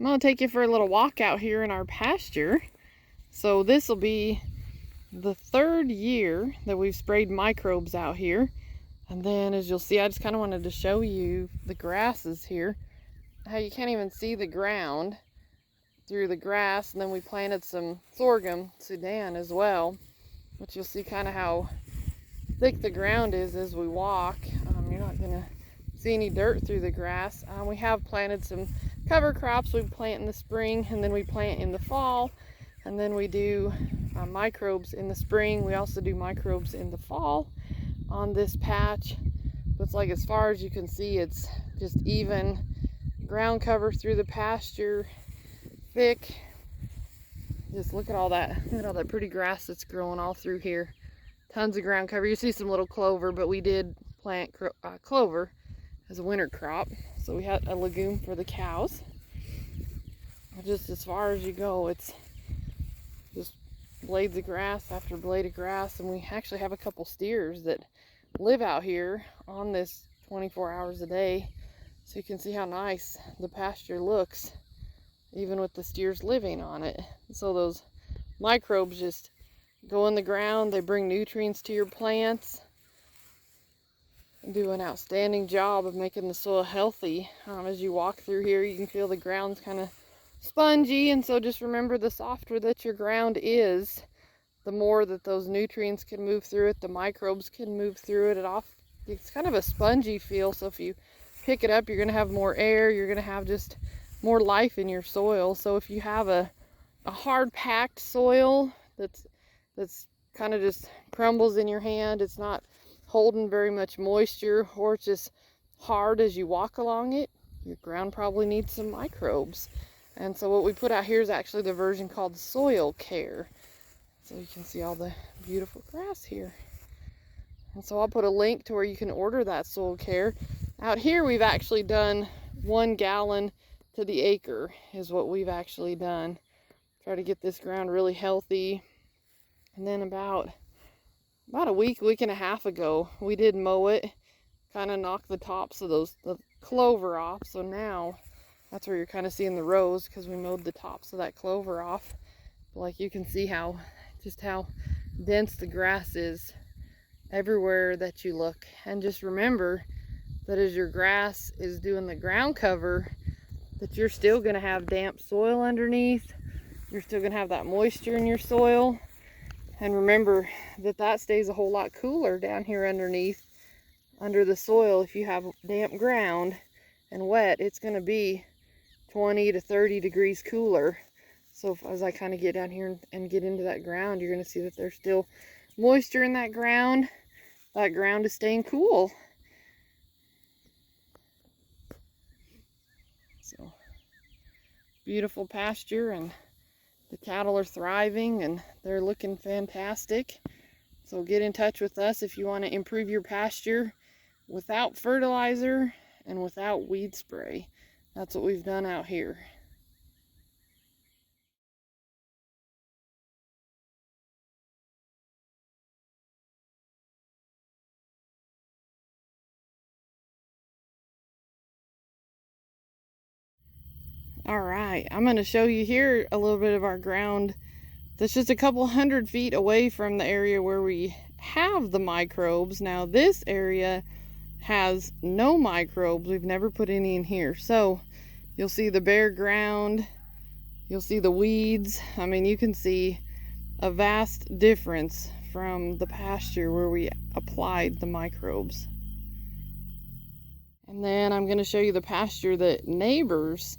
I'm going to take you for a little walk out here in our pasture. So this will be the 3rd year that we've sprayed microbes out here. And then as you'll see, I just kind of wanted to show you the grasses here. How you can't even see the ground through the grass. And then we planted some sorghum Sudan as well, which you'll see kind of how thick the ground is as we walk. You're not going to see any dirt through the grass. We have planted some cover crops. We plant in the spring and then we plant in the fall, and then we do microbes in the spring. We also do microbes in the fall on this patch. But it's like, as far as you can see, it's just even ground cover through the pasture, thick. Just look at all that. Look at all that pretty grass that's growing all through here. Tons of ground cover. You see some little clover, but we did plant clover as a winter crop. So we had a legume for the cows. Just as far as you go, it's just blades of grass after blade of grass. And we actually have a couple steers that live out here on this 24 hours a day. So you can see how nice the pasture looks, even with the steers living on it. So those microbes just go in the ground. They bring nutrients to your plants. Do an outstanding job of making the soil healthy. As you walk through here, you can feel the ground's kind of spongy, and so just remember, the softer that your ground is, the more that those nutrients can move through it, the microbes can move through it. It's kind of a spongy feel, so if you pick it up, you're going to have more air, you're going to have just more life in your soil. So if you have a hard packed soil that's kind of just crumbles in your hand, it's not holding very much moisture, or it's just hard as you walk along it, your ground probably needs some microbes. And so what we put out here is actually the version called Soil Care. So you can see all the beautiful grass here. And so I'll put a link to where you can order that Soil Care. Out here we've actually done 1 gallon to the acre is what we've actually done. Try to get this ground really healthy. And then about a week and a half ago, we did mow it, kind of knock the tops of the clover off. So now that's where you're kind of seeing the rows, because we mowed the tops of that clover off. Like, you can see how dense the grass is everywhere that you look. And just remember that as your grass is doing the ground cover, that you're still going to have damp soil underneath. You're still going to have that moisture in your soil. And remember that stays a whole lot cooler down here underneath, under the soil. If you have damp ground and wet, it's going to be 20 to 30 degrees cooler. So as I kind of get down here and get into that ground, you're going to see that there's still moisture in that ground. That ground is staying cool. So, beautiful pasture, and the cattle are thriving and they're looking fantastic. So get in touch with us if you want to improve your pasture without fertilizer and without weed spray. That's what we've done out here. Alright, I'm going to show you here a little bit of our ground that's just a couple 100 feet away from the area where we have the microbes. Now this area has no microbes. We've never put any in here. So you'll see the bare ground, you'll see the weeds. I mean, you can see a vast difference from the pasture where we applied the microbes. And then I'm going to show you the pasture that neighbors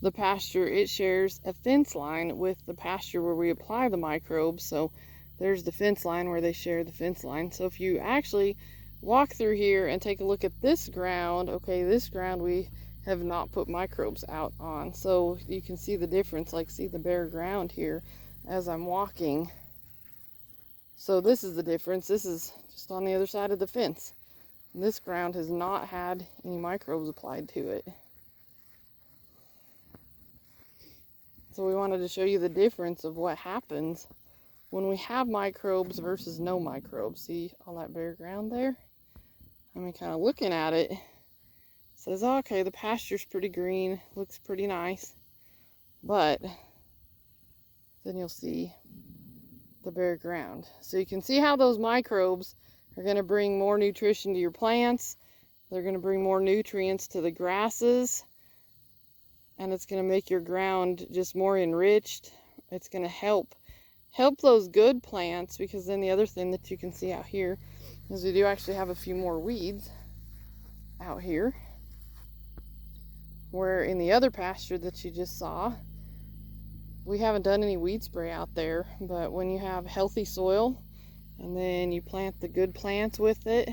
the pasture. It shares a fence line with the pasture where we apply the microbes. So there's the fence line where they share the fence line. So if you actually walk through here and take a look at this ground, okay, this ground we have not put microbes out on. So you can see the difference, like see the bare ground here as I'm walking. So this is the difference. This is just on the other side of the fence. This ground has not had any microbes applied to it. So we wanted to show you the difference of what happens when we have microbes versus no microbes. See all that bare ground there? I mean, kind of looking at it, says, oh, okay, the pasture's pretty green, looks pretty nice. But then you'll see the bare ground. So you can see how those microbes are going to bring more nutrition to your plants. They're going to bring more nutrients to the grasses, and it's going to make your ground just more enriched. It's going to help those good plants, because then the other thing that you can see out here is we do actually have a few more weeds out here, where in the other pasture that you just saw, we haven't done any weed spray out there. But when you have healthy soil and then you plant the good plants with it,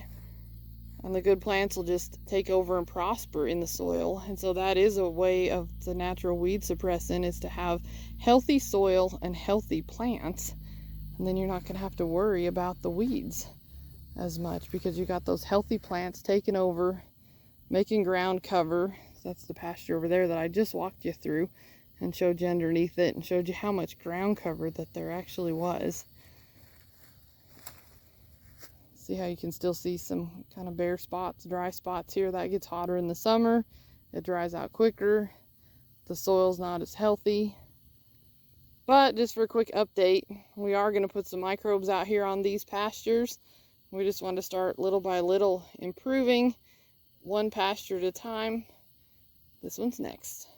and the good plants will just take over and prosper in the soil. And so that is a way of the natural weed suppressant, is to have healthy soil and healthy plants. And then you're not going to have to worry about the weeds as much, because you got those healthy plants taking over, making ground cover. That's the pasture over there that I just walked you through and showed you underneath it, and showed you how much ground cover that there actually was. See how you can still see some kind of bare spots, dry spots here. That gets hotter in the summer. It dries out quicker. The soil's not as healthy. But just for a quick update, we are going to put some microbes out here on these pastures. We just want to start little by little improving, one pasture at a time. This one's next.